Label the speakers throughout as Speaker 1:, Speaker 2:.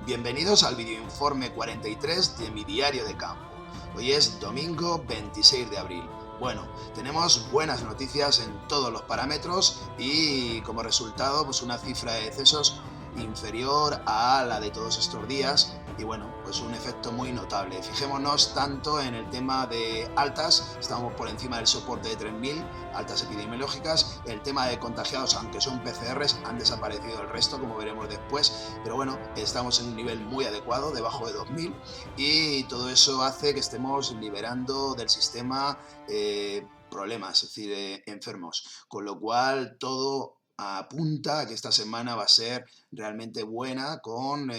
Speaker 1: Bienvenidos al videoinforme 43 de mi diario de campo. Hoy es domingo 26 de abril. Bueno, tenemos buenas noticias en todos los parámetros y como resultado pues una cifra de decesos inferior a la de todos estos días y bueno, pues un efecto muy notable. Fijémonos tanto en el tema de altas, estamos por encima del soporte de 3000, altas epidemiológicas. El tema de contagiados, aunque son PCRs, han desaparecido el resto, como veremos después, pero bueno, estamos en un nivel muy adecuado, debajo de 2000, y todo eso hace que estemos liberando del sistema problemas, es decir, enfermos, con lo cual todo apunta a que esta semana va a ser realmente buena con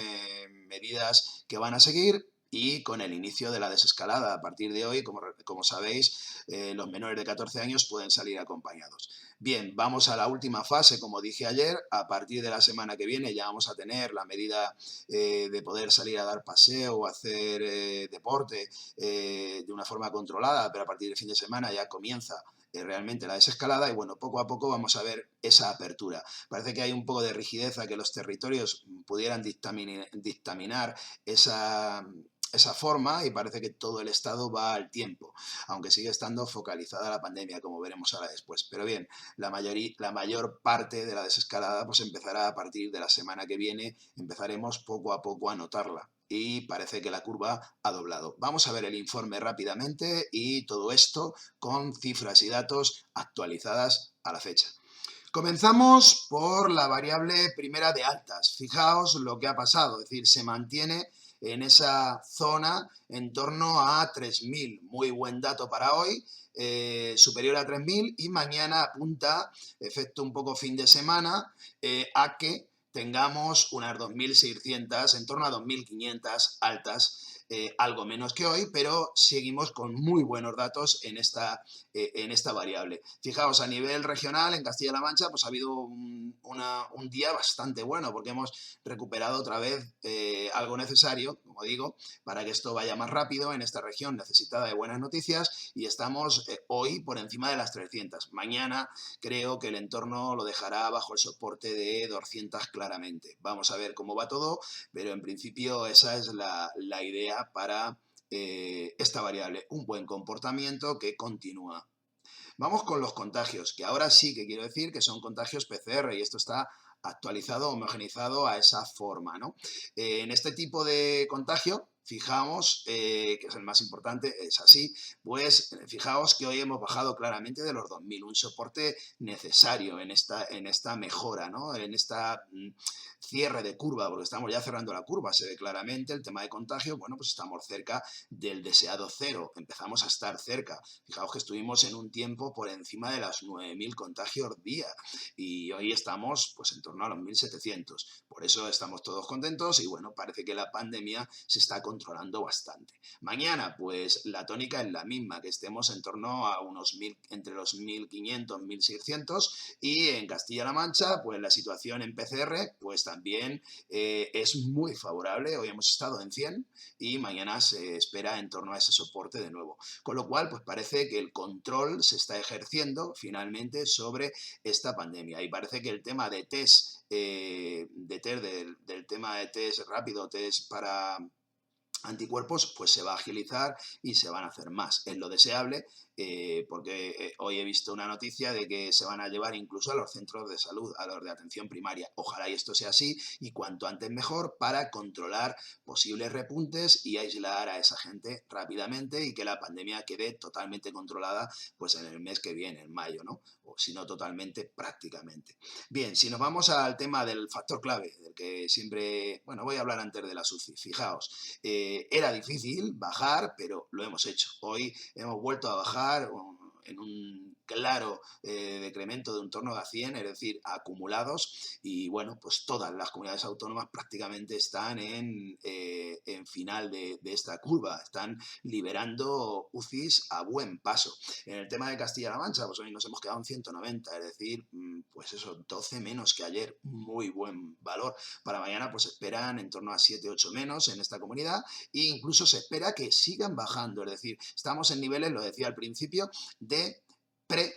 Speaker 1: medidas que van a seguir y con el inicio de la desescalada. A partir de hoy, como sabéis, los menores de 14 años pueden salir acompañados. Bien, vamos a la última fase, como dije ayer. A partir de la semana que viene ya vamos a tener la medida de poder salir a dar paseo o hacer deporte de una forma controlada, pero a partir del fin de semana ya comienza realmente la desescalada y bueno, poco a poco vamos a ver esa apertura. Parece que hay un poco de rigidez a que los territorios pudieran dictaminar esa forma y parece que todo el Estado va al tiempo, aunque sigue estando focalizada la pandemia, como veremos ahora después. Pero bien, la mayor parte de la desescalada pues empezará a partir de la semana que viene, empezaremos poco a poco a notarla y parece que la curva ha doblado. Vamos a ver el informe rápidamente y todo esto con cifras y datos actualizadas a la fecha. Comenzamos por la variable primera de altas. Fijaos lo que ha pasado, es decir, se mantiene en esa zona en torno a 3000. Muy buen dato para hoy, superior a 3000 y mañana apunta, efecto un poco fin de semana, a que tengamos unas 2600, en torno a 2500 altas. Algo menos que hoy, pero seguimos con muy buenos datos en esta variable. Fijaos, a nivel regional, en Castilla-La Mancha, pues ha habido un día bastante bueno, porque hemos recuperado otra vez algo necesario, como digo, para que esto vaya más rápido en esta región necesitada de buenas noticias, y estamos hoy por encima de las 300. Mañana creo que el entorno lo dejará bajo el soporte de 200 claramente. Vamos a ver cómo va todo, pero en principio esa es la idea para esta variable. Un buen comportamiento que continúa. Vamos con los contagios, que ahora sí que quiero decir que son contagios PCR y esto está actualizado, homogeneizado a esa forma, ¿no? En este tipo de contagio, fijaos, que es el más importante, es así, pues fijaos que hoy hemos bajado claramente de los 2000, un soporte necesario en esta mejora, ¿no? En esta cierre de curva, porque estamos ya cerrando la curva, se ve claramente el tema de contagio, bueno, pues estamos cerca del deseado cero, empezamos a estar cerca. Fijaos que estuvimos en un tiempo por encima de las 9000 contagios día y hoy estamos pues en torno a los 1700. Por eso estamos todos contentos y bueno, parece que la pandemia se está controlando bastante. Mañana pues la tónica es la misma, que estemos en torno a entre los 1500, 1600 y en Castilla-La Mancha pues la situación en PCR pues también es muy favorable. Hoy hemos estado en 100 y mañana se espera en torno a ese soporte de nuevo. Con lo cual, pues parece que el control se está ejerciendo finalmente sobre esta pandemia y parece que el tema de test, del tema de test rápido, test para anticuerpos, pues se va a agilizar y se van a hacer más. Es lo deseable, porque hoy he visto una noticia de que se van a llevar incluso a los centros de salud, a los de atención primaria. Ojalá y esto sea así y cuanto antes mejor para controlar posibles repuntes y aislar a esa gente rápidamente y que la pandemia quede totalmente controlada pues en el mes que viene, en mayo, ¿no? O si no totalmente, prácticamente. Bien, si nos vamos al tema del factor clave, del que siempre, bueno, voy a hablar antes de la SUCI. Fijaos, era difícil bajar, pero lo hemos hecho. Hoy hemos vuelto a bajar en un claro decremento de un torno a 100, es decir, acumulados, y bueno, pues todas las comunidades autónomas prácticamente están en final de esta curva, están liberando UCIs a buen paso. En el tema de Castilla-La Mancha, pues hoy nos hemos quedado en 190, es decir, pues eso, 12 menos que ayer, muy buen valor. Para mañana pues esperan en torno a 7, 8 menos en esta comunidad e incluso se espera que sigan bajando, es decir, estamos en niveles, lo decía al principio, de pre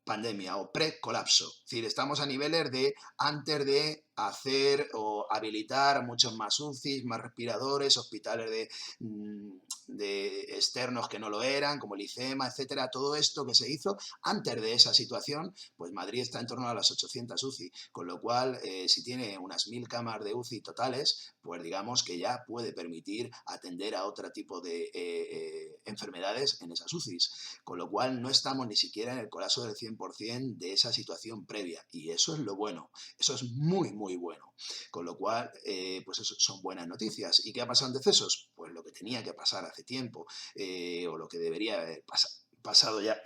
Speaker 1: pandemia o pre-colapso. Es decir, estamos a niveles de antes de hacer o habilitar muchos más UCIs, más respiradores, hospitales de externos que no lo eran, como el ICEMA, etcétera. Todo esto que se hizo antes de esa situación, pues Madrid está en torno a las 800 UCI, con lo cual, si tiene unas 1000 camas de UCI totales, pues digamos que ya puede permitir atender a otro tipo de enfermedades en esas UCIs, con lo cual no estamos ni siquiera en el colapso del 100% de esa situación previa, y eso es lo bueno, eso es muy, muy bueno, con lo cual, pues eso son buenas noticias. ¿Y qué ha pasado en decesos? Pues lo que tenía que pasar hace tiempo, o lo que debería haber pasado ya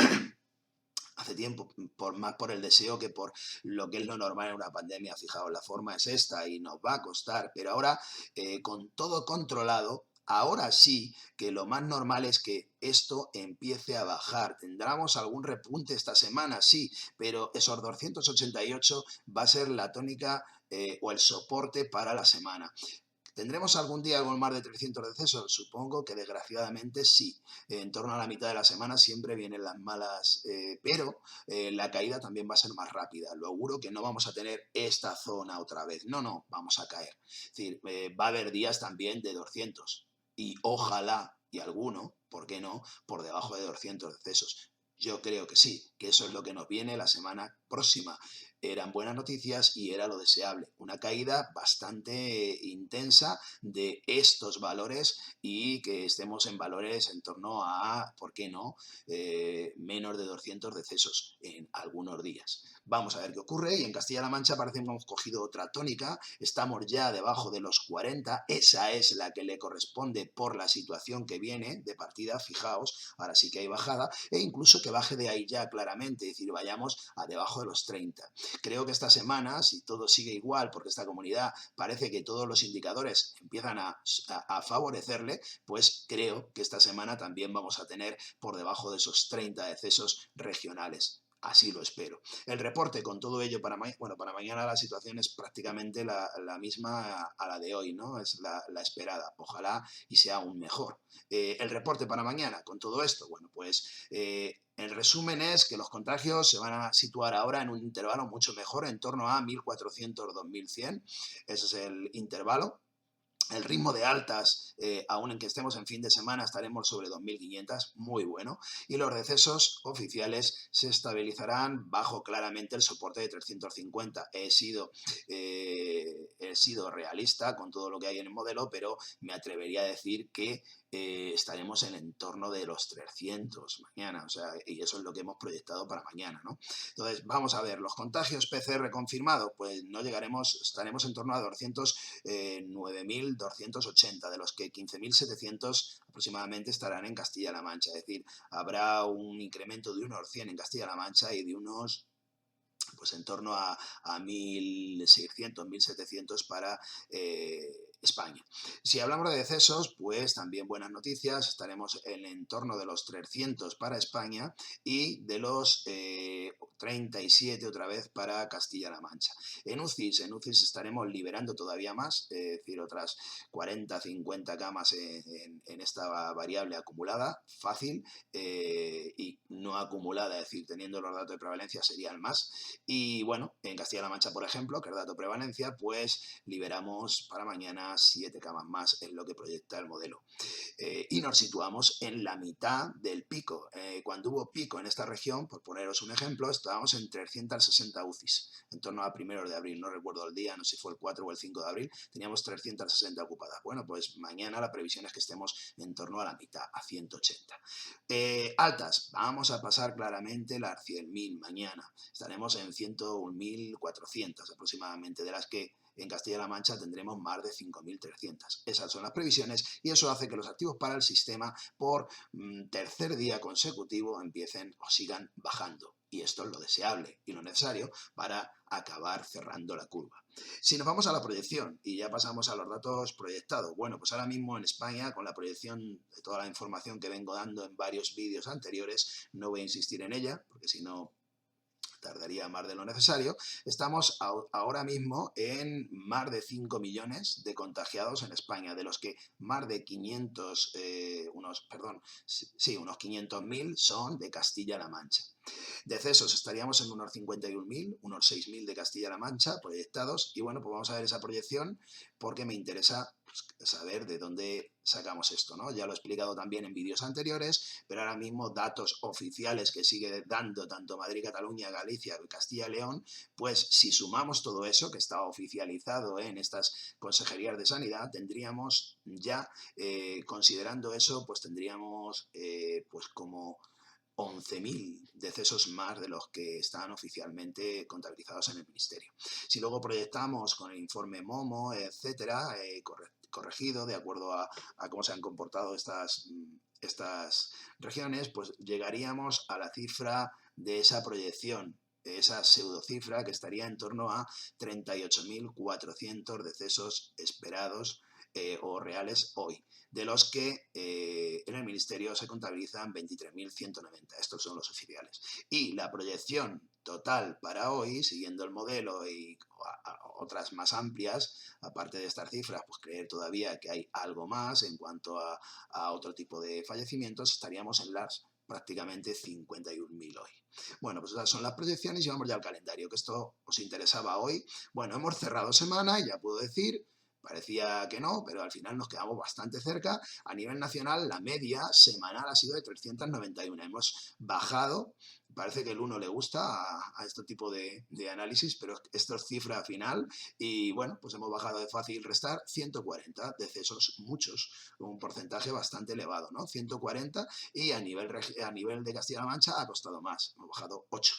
Speaker 1: hace tiempo, más por el deseo que por lo que es lo normal en una pandemia. Fijaos, la forma es esta y nos va a costar, pero ahora, con todo controlado, ahora sí que lo más normal es que esto empiece a bajar. ¿Tendremos algún repunte esta semana? Sí, pero esos 288 va a ser la tónica, o el soporte para la semana. ¿Tendremos algún día con más de 300 decesos? Supongo que desgraciadamente sí. En torno a la mitad de la semana siempre vienen las malas, pero la caída también va a ser más rápida. Lo auguro que no vamos a tener esta zona otra vez. No, no, vamos a caer. Es decir, va a haber días también de 200 y ojalá, y alguno, ¿por qué no?, por debajo de 200 decesos. Yo creo que sí, que eso es lo que nos viene la semana próxima. Eran buenas noticias y era lo deseable. Una caída bastante intensa de estos valores y que estemos en valores en torno a, ¿por qué no?, menos de 200 decesos en algunos días. Vamos a ver qué ocurre, y en Castilla-La Mancha parece que hemos cogido otra tónica, estamos ya debajo de los 40, esa es la que le corresponde por la situación que viene de partida, fijaos, ahora sí que hay bajada, e incluso que baje de ahí ya claramente, es decir, vayamos a debajo de los 30. Creo que esta semana, si todo sigue igual, porque esta comunidad parece que todos los indicadores empiezan a favorecerle, pues creo que esta semana también vamos a tener por debajo de esos 30 decesos regionales. Así lo espero. El reporte con todo ello para mañana la situación es prácticamente la misma a la de hoy, ¿no? Es la esperada. Ojalá y sea aún mejor. El reporte para mañana con todo esto, bueno, pues el resumen es que los contagios se van a situar ahora en un intervalo mucho mejor, en torno a 1.400-2.100. Ese es el intervalo. El ritmo de altas, aún en que estemos en fin de semana, estaremos sobre 2.500, muy bueno. Y los decesos oficiales se estabilizarán bajo claramente el soporte de 350. He sido realista con todo lo que hay en el modelo, pero me atrevería a decir que estaremos en el entorno de los 300 mañana, o sea, y eso es lo que hemos proyectado para mañana, ¿no? Entonces, vamos a ver, los contagios PCR confirmados, pues no llegaremos, estaremos en torno a 209.280, de los que 15.700 aproximadamente estarán en Castilla-La Mancha, es decir, habrá un incremento de unos 100 en Castilla-La Mancha y de unos, pues en torno a 1.600, 1.700 para España. Si hablamos de decesos, pues también buenas noticias, estaremos en el entorno de los 300 para España y de los 37 otra vez para Castilla-La Mancha. En UCIs estaremos liberando todavía más, es decir, otras 40, 50 camas en esta variable acumulada, fácil, y no acumulada, es decir, teniendo los datos de prevalencia serían más. Y bueno, en Castilla-La Mancha, por ejemplo, que es dato de prevalencia, pues liberamos para mañana 7 camas más, es lo que proyecta el modelo. Y nos situamos en la mitad del pico. Cuando hubo pico en esta región, por poneros un ejemplo, estábamos en 360 UCIs, en torno a primeros de abril, no recuerdo el día, no sé si fue el 4 o el 5 de abril, teníamos 360 ocupadas. Bueno, pues mañana la previsión es que estemos en torno a la mitad, a 180. Altas, vamos a pasar claramente las 100.000 mañana, estaremos en 101.400 aproximadamente, de las que en Castilla-La Mancha tendremos más de 5.300. Esas son las previsiones y eso hace que los activos para el sistema por tercer día consecutivo empiecen o sigan bajando. Y esto es lo deseable y lo necesario para acabar cerrando la curva. Si nos vamos a la proyección y ya pasamos a los datos proyectados, bueno, pues ahora mismo en España, con la proyección de toda la información que vengo dando en varios vídeos anteriores, no voy a insistir en ella, porque si no tardaría más de lo necesario. Estamos ahora mismo en más de 5 millones de contagiados en España, de los que más de 500, unos 500.000 son de Castilla-La Mancha. Decesos estaríamos en unos 51.000, unos 6.000 de Castilla-La Mancha proyectados. Y bueno, pues vamos a ver esa proyección porque me interesa saber de dónde sacamos esto, ¿no? Ya lo he explicado también en vídeos anteriores, pero ahora mismo datos oficiales que sigue dando tanto Madrid, Cataluña, Galicia y Castilla y León, pues si sumamos todo eso que está oficializado en estas consejerías de sanidad, tendríamos ya, considerando eso, pues tendríamos pues como 11.000 decesos más de los que están oficialmente contabilizados en el Ministerio. Si luego proyectamos con el informe MOMO, etcétera, corregido de acuerdo a cómo se han comportado estas regiones, pues llegaríamos a la cifra de esa proyección, esa pseudocifra que estaría en torno a 38.400 decesos esperados o reales hoy, de los que en el Ministerio se contabilizan 23.190. Estos son los oficiales. Y la proyección total para hoy, siguiendo el modelo y otras más amplias, aparte de estas cifras, pues creer todavía que hay algo más en cuanto a otro tipo de fallecimientos, estaríamos en las prácticamente 51.000 hoy. Bueno, pues esas son las proyecciones y vamos ya al calendario, que esto os interesaba hoy. Bueno, hemos cerrado semana y ya puedo decir, parecía que no, pero al final nos quedamos bastante cerca. A nivel nacional, la media semanal ha sido de 391. Hemos bajado. Parece que el 1 le gusta a este tipo de análisis, pero esto es cifra final. Y bueno, pues hemos bajado de fácil restar 140 decesos, muchos, un porcentaje bastante elevado, ¿no? 140 y a nivel de Castilla-La Mancha ha costado más, hemos bajado 8.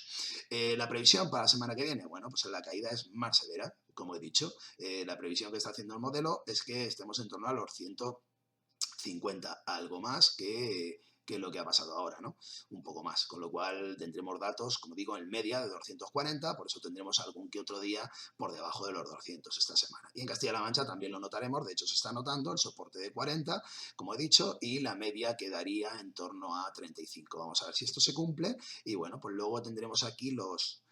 Speaker 1: La previsión para la semana que viene, bueno, pues la caída es más severa, como he dicho. La previsión que está haciendo el modelo es que estemos en torno a los 150, algo más que lo que ha pasado ahora, ¿no? Un poco más, con lo cual tendremos datos, como digo, en media de 240, por eso tendremos algún que otro día por debajo de los 200 esta semana. Y en Castilla-La Mancha también lo notaremos, de hecho se está notando el soporte de 40, como he dicho, y la media quedaría en torno a 35. Vamos a ver si esto se cumple y bueno, pues luego tendremos aquí los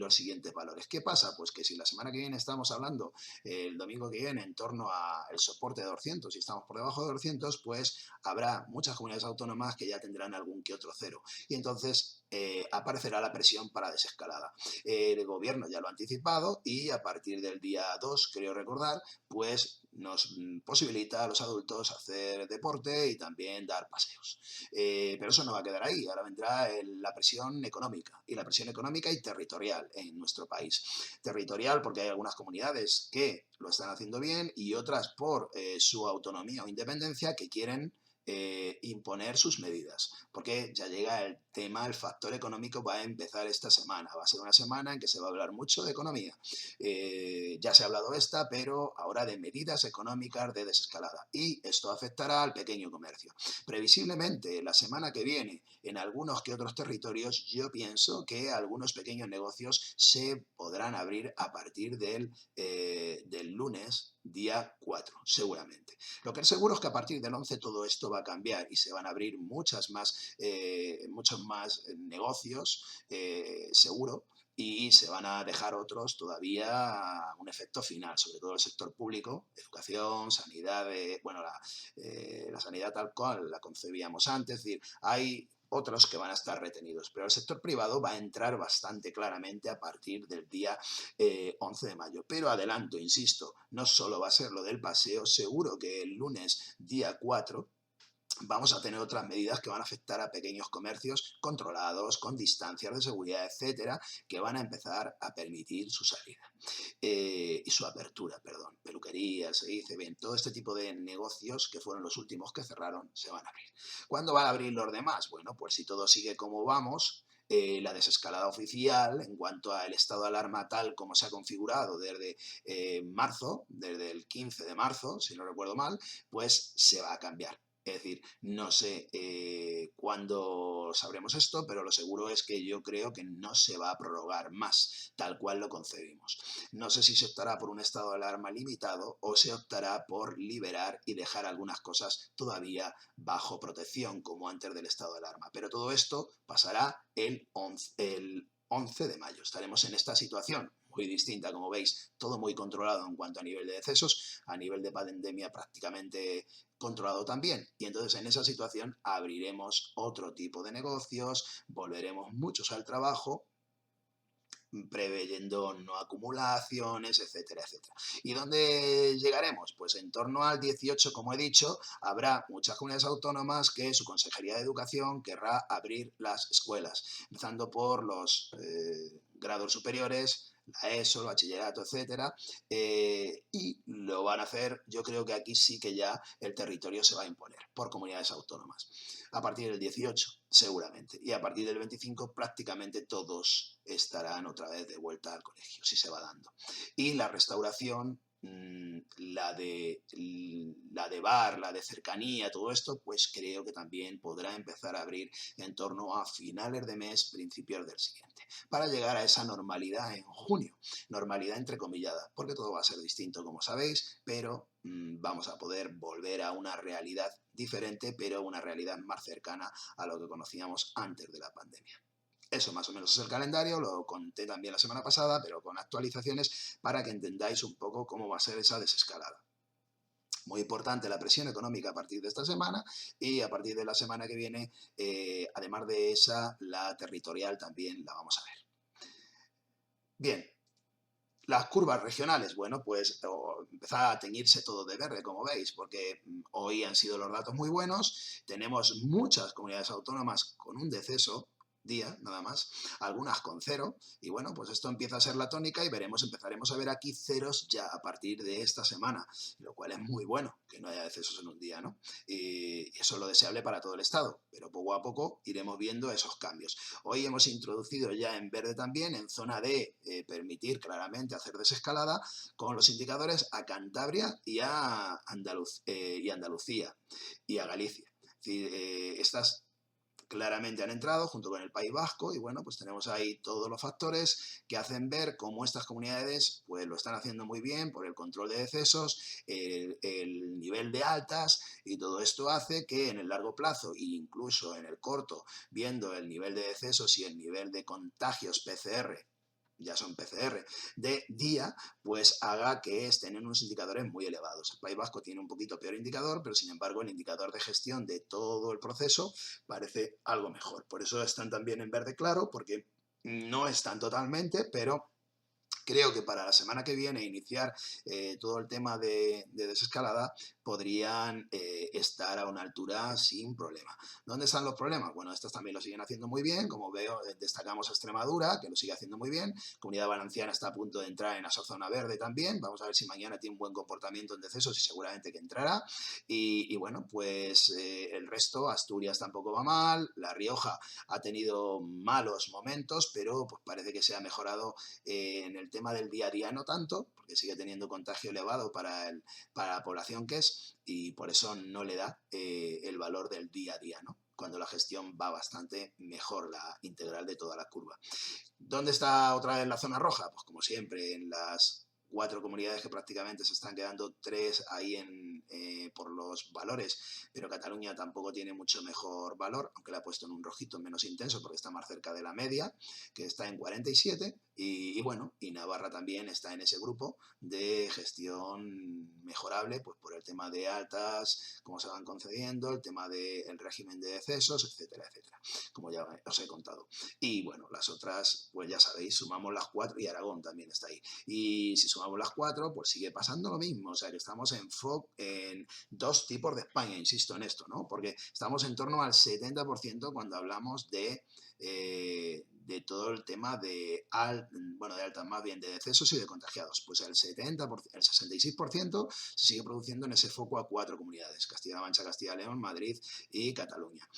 Speaker 1: siguientes valores. ¿Qué pasa? Pues que si la semana que viene estamos hablando, el domingo que viene, en torno al soporte de 200 y estamos por debajo de 200, pues habrá muchas comunidades autónomas que ya tendrán algún que otro cero. Y entonces aparecerá la presión para desescalada. El gobierno ya lo ha anticipado y a partir del día 2, creo recordar, pues nos posibilita a los adultos hacer deporte y también dar paseos. Pero eso no va a quedar ahí, ahora vendrá la presión económica, y la presión económica y territorial en nuestro país. Territorial porque hay algunas comunidades que lo están haciendo bien y otras por su autonomía o independencia que quieren imponer sus medidas, porque ya llega el tema, el factor económico va a empezar esta semana, va a ser una semana en que se va a hablar mucho de economía, ya se ha hablado pero ahora de medidas económicas de desescalada, y esto afectará al pequeño comercio. Previsiblemente la semana que viene en algunos que otros territorios yo pienso que algunos pequeños negocios se podrán abrir a partir del lunes día 4, seguramente. Lo que es seguro es que a partir del 11 todo esto va a cambiar y se van a abrir muchos más negocios, seguro, y se van a dejar otros todavía un efecto final, sobre todo el sector público, educación, sanidad, la sanidad tal cual la concebíamos antes, es decir, hay otros que van a estar retenidos, pero el sector privado va a entrar bastante claramente a partir del día 11 de mayo. Pero adelanto, insisto, no solo va a ser lo del paseo, seguro que el lunes día 4 vamos a tener otras medidas que van a afectar a pequeños comercios controlados, con distancias de seguridad, etcétera, que van a empezar a permitir su salida y su apertura, perdón. Peluquerías, se dice bien, todo este tipo de negocios que fueron los últimos que cerraron se van a abrir. ¿Cuándo van a abrir los demás? Bueno, pues si todo sigue como vamos, la desescalada oficial en cuanto al estado de alarma tal como se ha configurado desde marzo, desde el 15 de marzo, si no recuerdo mal, pues se va a cambiar. Es decir, no sé cuándo sabremos esto, pero lo seguro es que yo creo que no se va a prorrogar más, tal cual lo concebimos. No sé si se optará por un estado de alarma limitado o se optará por liberar y dejar algunas cosas todavía bajo protección, como antes del estado de alarma. Pero todo esto pasará el 11 de mayo. Estaremos en esta situación muy distinta, como veis, todo muy controlado en cuanto a nivel de decesos, a nivel de pandemia prácticamente controlado también. Y entonces en esa situación abriremos otro tipo de negocios, volveremos muchos al trabajo, preveyendo no acumulaciones, etcétera, etcétera. ¿Y dónde llegaremos? Pues en torno al 18, como he dicho, habrá muchas comunidades autónomas que su Consejería de Educación querrá abrir las escuelas, empezando por los grados superiores, la ESO, el bachillerato, etcétera, y lo van a hacer, yo creo que aquí sí que ya el territorio se va a imponer por comunidades autónomas. A partir del 18, seguramente, y a partir del 25 prácticamente todos estarán otra vez de vuelta al colegio, si se va dando. Y la restauración, la de bar, la de cercanía, todo esto, pues creo que también podrá empezar a abrir en torno a finales de mes, principios del siguiente, para llegar a esa normalidad en junio, normalidad entrecomillada, porque todo va a ser distinto, como sabéis, pero vamos a poder volver a una realidad diferente, pero una realidad más cercana a lo que conocíamos antes de la pandemia. Eso más o menos es el calendario, lo conté también la semana pasada, pero con actualizaciones para que entendáis un poco cómo va a ser esa desescalada. Muy importante la presión económica a partir de esta semana y a partir de la semana que viene, además de esa, la territorial también la vamos a ver. Bien, las curvas regionales, bueno, pues empezaba a teñirse todo de verde, como veis, porque hoy han sido los datos muy buenos, tenemos muchas comunidades autónomas con un deceso día, nada más, algunas con cero, y bueno, pues esto empieza a ser la tónica y empezaremos a ver aquí ceros ya a partir de esta semana, lo cual es muy bueno, que no haya decesos en un día, ¿no? Y eso es lo deseable para todo el Estado, pero poco a poco iremos viendo esos cambios. Hoy hemos introducido ya en verde también, en zona de permitir claramente hacer desescalada, con los indicadores a Cantabria y a Andalucía y a Galicia. Es decir, estas claramente han entrado junto con el País Vasco y bueno, pues tenemos ahí todos los factores que hacen ver cómo estas comunidades pues lo están haciendo muy bien por el control de decesos, el nivel de altas, y todo esto hace que en el largo plazo e incluso en el corto, viendo el nivel de decesos y el nivel de contagios PCR, ya son PCR, de día, pues haga que estén en unos indicadores muy elevados. El País Vasco tiene un poquito peor indicador, pero sin embargo el indicador de gestión de todo el proceso parece algo mejor. Por eso están también en verde claro, porque no están totalmente, pero creo que para la semana que viene iniciar todo el tema de desescalada podrían estar a una altura sin problema. ¿Dónde están los problemas? Bueno, estos también lo siguen haciendo muy bien, como veo destacamos a Extremadura, que lo sigue haciendo muy bien, Comunidad Valenciana está a punto de entrar en esa zona verde también, vamos a ver si mañana tiene un buen comportamiento en decesos y seguramente que entrará, y bueno, pues el resto, Asturias tampoco va mal, La Rioja ha tenido malos momentos, pero pues parece que se ha mejorado en el tema del día a día no tanto, porque sigue teniendo contagio elevado para la población que es, y por eso no le da el valor del día a día, ¿no? Cuando la gestión va bastante mejor, la integral de toda la curva. ¿Dónde está otra vez la zona roja? Pues como siempre, en las 4 comunidades que prácticamente se están quedando 3 ahí por los valores, pero Cataluña tampoco tiene mucho mejor valor, aunque la ha puesto en un rojito menos intenso porque está más cerca de la media, que está en 47, y bueno, y Navarra también está en ese grupo de gestión mejorable, pues por el tema de altas, cómo se van concediendo, el tema del régimen de decesos, etcétera, etcétera, como ya os he contado. Y bueno, las otras, pues ya sabéis, sumamos las 4 y Aragón también está ahí. Y si sumamos las 4, pues sigue pasando lo mismo. O sea que estamos en dos tipos de España, insisto en esto, ¿no? Porque estamos en torno al 70% cuando hablamos de todo el tema de altas, más bien de decesos y de contagiados. Pues el 66% se sigue produciendo en ese foco a 4 comunidades: Castilla-La Mancha, Castilla-León, Madrid y Cataluña.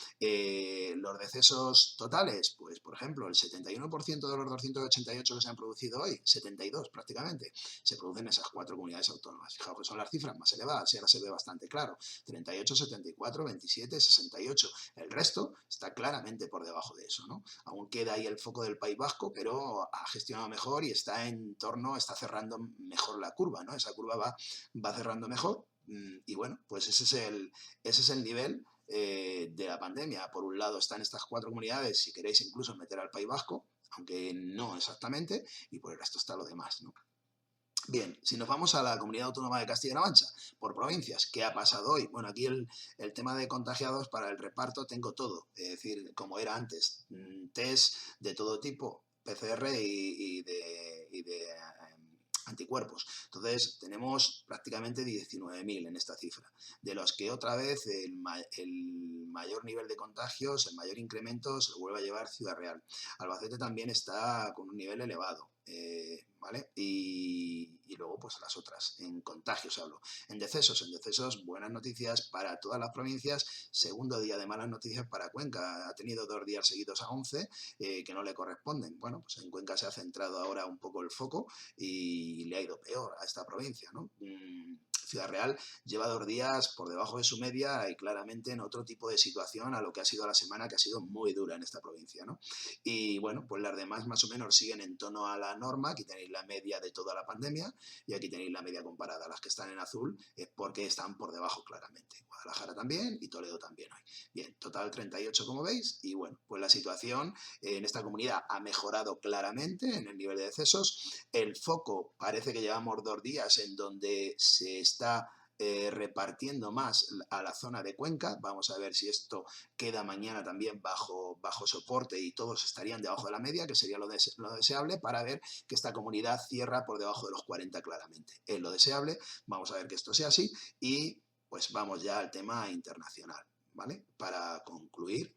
Speaker 1: Los decesos totales, pues por ejemplo, el 71% de los 288 que se han producido hoy, 72 prácticamente, se producen en esas 4 comunidades autónomas. Fijaos que son las cifras más elevadas y ahora se ve bastante claro: 38, 74, 27, 68. El resto está claramente por debajo de eso, ¿no? Aún queda ahí el foco del País Vasco, pero ha gestionado mejor y está está cerrando mejor la curva, ¿no? Esa curva va cerrando mejor, y bueno, pues ese es el nivel de la pandemia. Por un lado están estas 4 comunidades, si queréis incluso meter al País Vasco, aunque no exactamente, y por el resto está lo demás, ¿no? Bien, si nos vamos a la Comunidad Autónoma de Castilla-La Mancha, por provincias, ¿qué ha pasado hoy? Bueno, aquí el tema de contagiados para el reparto tengo todo, es decir, como era antes, test de todo tipo, PCR y de anticuerpos. Entonces, tenemos prácticamente 19.000 en esta cifra, de los que otra vez el mayor nivel de contagios, el mayor incremento se lo vuelve a llevar Ciudad Real. Albacete también está con un nivel elevado. ¿Vale? Y luego pues las otras, en contagios hablo. En decesos, buenas noticias para todas las provincias, segundo día de malas noticias para Cuenca, ha tenido 2 días seguidos a 11 que no le corresponden. Bueno, pues en Cuenca se ha centrado ahora un poco el foco y le ha ido peor a esta provincia, ¿no? Ciudad Real lleva 2 días por debajo de su media y claramente en otro tipo de situación a lo que ha sido la semana, que ha sido muy dura en esta provincia, ¿no? Y bueno, pues las demás más o menos siguen en torno a la norma. Aquí tenéis la media de toda la pandemia y aquí tenéis la media comparada. Las que están en azul es porque están por debajo claramente. Guadalajara también y Toledo también hoy. Bien, total 38 como veis y bueno, pues la situación en esta comunidad ha mejorado claramente en el nivel de decesos. El foco parece que llevamos 2 días en donde se está repartiendo más a la zona de Cuenca. Vamos a ver si esto queda mañana también bajo soporte y todos estarían debajo de la media, que sería lo deseable, para ver que esta comunidad cierra por debajo de los 40 claramente. Es lo deseable, vamos a ver que esto sea así y pues vamos ya al tema internacional. ¿Vale? Para concluir,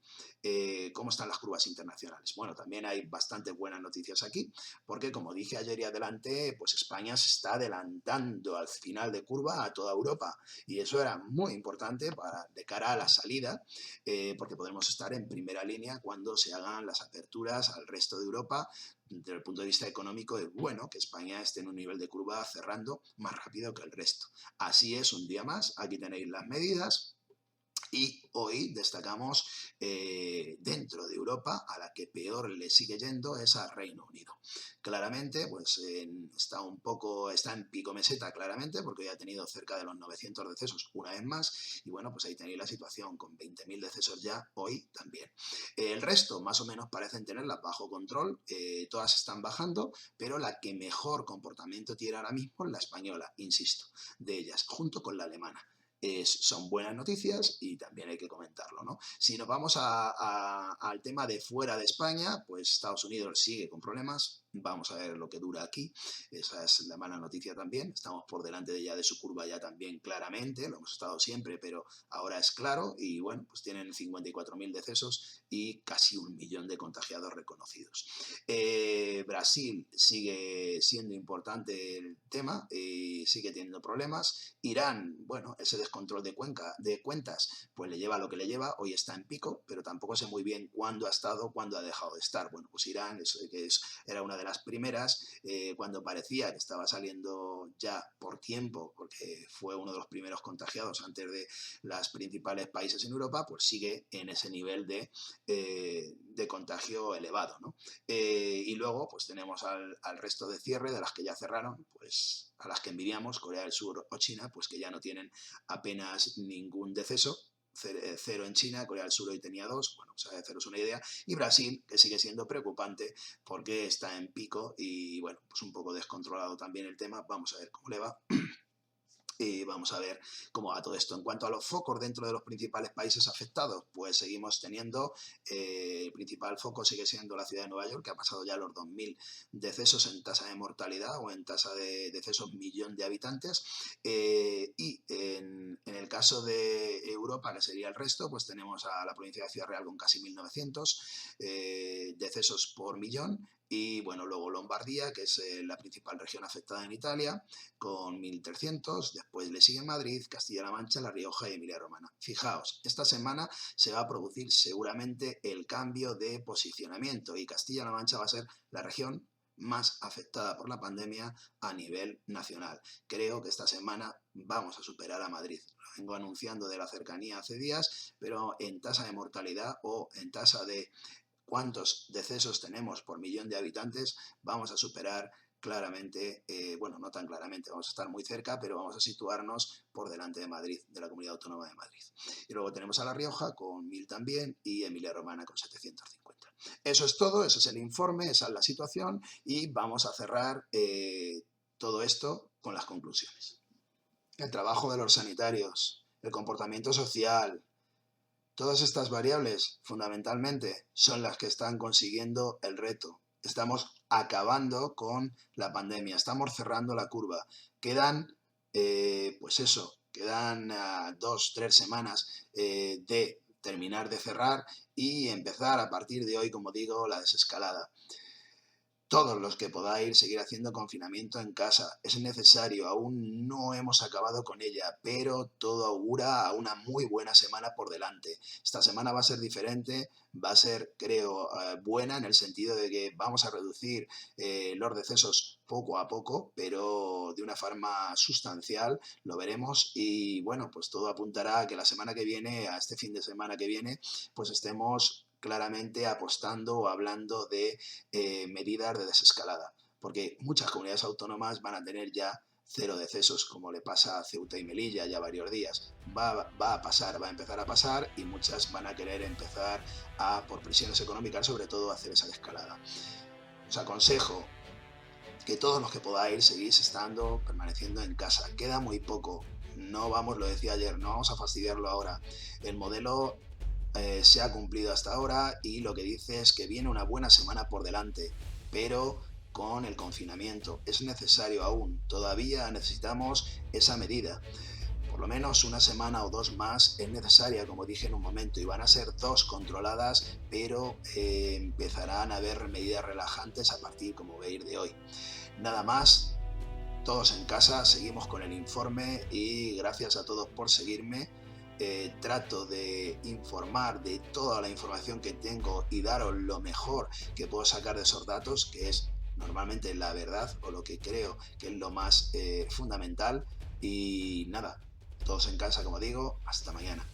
Speaker 1: ¿cómo están las curvas internacionales? Bueno, también hay bastantes buenas noticias aquí, porque como dije ayer y adelante, pues España se está adelantando al final de curva a toda Europa y eso era muy importante de cara a la salida, porque podremos estar en primera línea cuando se hagan las aperturas al resto de Europa. Desde el punto de vista económico es bueno que España esté en un nivel de curva cerrando más rápido que el resto. Así es, un día más, aquí tenéis las medidas. Y hoy destacamos dentro de Europa, a la que peor le sigue yendo es al Reino Unido. Claramente, pues está en pico meseta claramente, porque hoy ha tenido cerca de los 900 decesos una vez más, y bueno, pues ahí tenéis la situación con 20.000 decesos ya hoy también. El resto más o menos parecen tenerlas bajo control, todas están bajando, pero la que mejor comportamiento tiene ahora mismo es la española, insisto, de ellas, junto con la alemana. Son buenas noticias y también hay que comentarlo, ¿no? Si nos vamos al tema de fuera de España, pues Estados Unidos sigue con problemas. Vamos a ver lo que dura aquí. Esa es la mala noticia también. Estamos por delante de su curva ya también claramente. Lo hemos estado siempre, pero ahora es claro. Y bueno, pues tienen 54.000 decesos y casi 1 millón de contagiados reconocidos. Brasil sigue siendo importante el tema y sigue teniendo problemas. Irán, bueno, ese descontrol de cuentas, pues le lleva lo que le lleva. Hoy está en pico, pero tampoco sé muy bien cuándo ha estado, cuándo ha dejado de estar. Bueno, pues Irán era una de las primeras, cuando parecía que estaba saliendo ya por tiempo, porque fue uno de los primeros contagiados antes de los principales países en Europa, pues sigue en ese nivel de contagio elevado, ¿no? Y luego pues tenemos al resto de cierre, de las que ya cerraron, pues a las que envidiamos, Corea del Sur o China, pues que ya no tienen apenas ningún deceso. 0 en China, Corea del Sur hoy tenía 2, bueno, pues a haceros una idea, y Brasil, que sigue siendo preocupante porque está en pico y bueno, pues un poco descontrolado también el tema. Vamos a ver cómo le va. Y vamos a ver cómo va todo esto. En cuanto a los focos dentro de los principales países afectados, pues seguimos teniendo, el principal foco sigue siendo la ciudad de Nueva York, que ha pasado ya los 2.000 decesos en tasa de mortalidad o en tasa de decesos millón de habitantes. Y en el caso de Europa, que sería el resto, pues tenemos a la provincia de Ciudad Real con casi 1.900 decesos por millón. Y bueno, luego Lombardía, que es la principal región afectada en Italia, con 1.300, después le sigue Madrid, Castilla-La Mancha, La Rioja y Emilia-Romagna. Fijaos, esta semana se va a producir seguramente el cambio de posicionamiento y Castilla-La Mancha va a ser la región más afectada por la pandemia a nivel nacional. Creo que esta semana vamos a superar a Madrid. Lo vengo anunciando de la cercanía hace días, pero en tasa de mortalidad o en tasa de cuántos decesos tenemos por millón de habitantes, vamos a superar claramente, bueno, no tan claramente, vamos a estar muy cerca, pero vamos a situarnos por delante de Madrid, de la Comunidad Autónoma de Madrid. Y luego tenemos a La Rioja con 1000 también y Emilia-Romagna con 750. Eso es todo, ese es el informe, esa es la situación y vamos a cerrar todo esto con las conclusiones. El trabajo de los sanitarios, el comportamiento social, todas estas variables fundamentalmente son las que están consiguiendo el reto. Estamos acabando con la pandemia, estamos cerrando la curva. Quedan, pues eso, quedan 2, 3 semanas de terminar de cerrar y empezar a partir de hoy, como digo, la desescalada. Todos los que podáis seguir haciendo confinamiento en casa. Es necesario, aún no hemos acabado con ella, pero todo augura a una muy buena semana por delante. Esta semana va a ser diferente, va a ser, creo, buena en el sentido de que vamos a reducir los decesos poco a poco, pero de una forma sustancial, lo veremos y bueno, pues todo apuntará a que la semana que viene, a este fin de semana que viene, pues estemos claramente apostando o hablando de medidas de desescalada, porque muchas comunidades autónomas van a tener ya 0 decesos, como le pasa a Ceuta y Melilla ya varios días. Va a pasar, va a empezar a pasar y muchas van a querer empezar por presiones económicas, sobre todo, a hacer esa desescalada. Os aconsejo que todos los que podáis seguís estando, permaneciendo en casa. Queda muy poco. No vamos, lo decía ayer, no vamos a fastidiarlo ahora. El modelo se ha cumplido hasta ahora y lo que dice es que viene una buena semana por delante, pero con el confinamiento. Es necesario aún, todavía necesitamos esa medida. Por lo menos una semana o 2 más es necesaria, como dije en un momento, y van a ser 2 controladas, pero empezarán a haber medidas relajantes a partir, como veis, de hoy. Nada más, todos en casa, seguimos con el informe y gracias a todos por seguirme. Trato de informar de toda la información que tengo y daros lo mejor que puedo sacar de esos datos, que es normalmente la verdad o lo que creo que es lo más fundamental. Y nada, todos en casa, como digo, hasta mañana.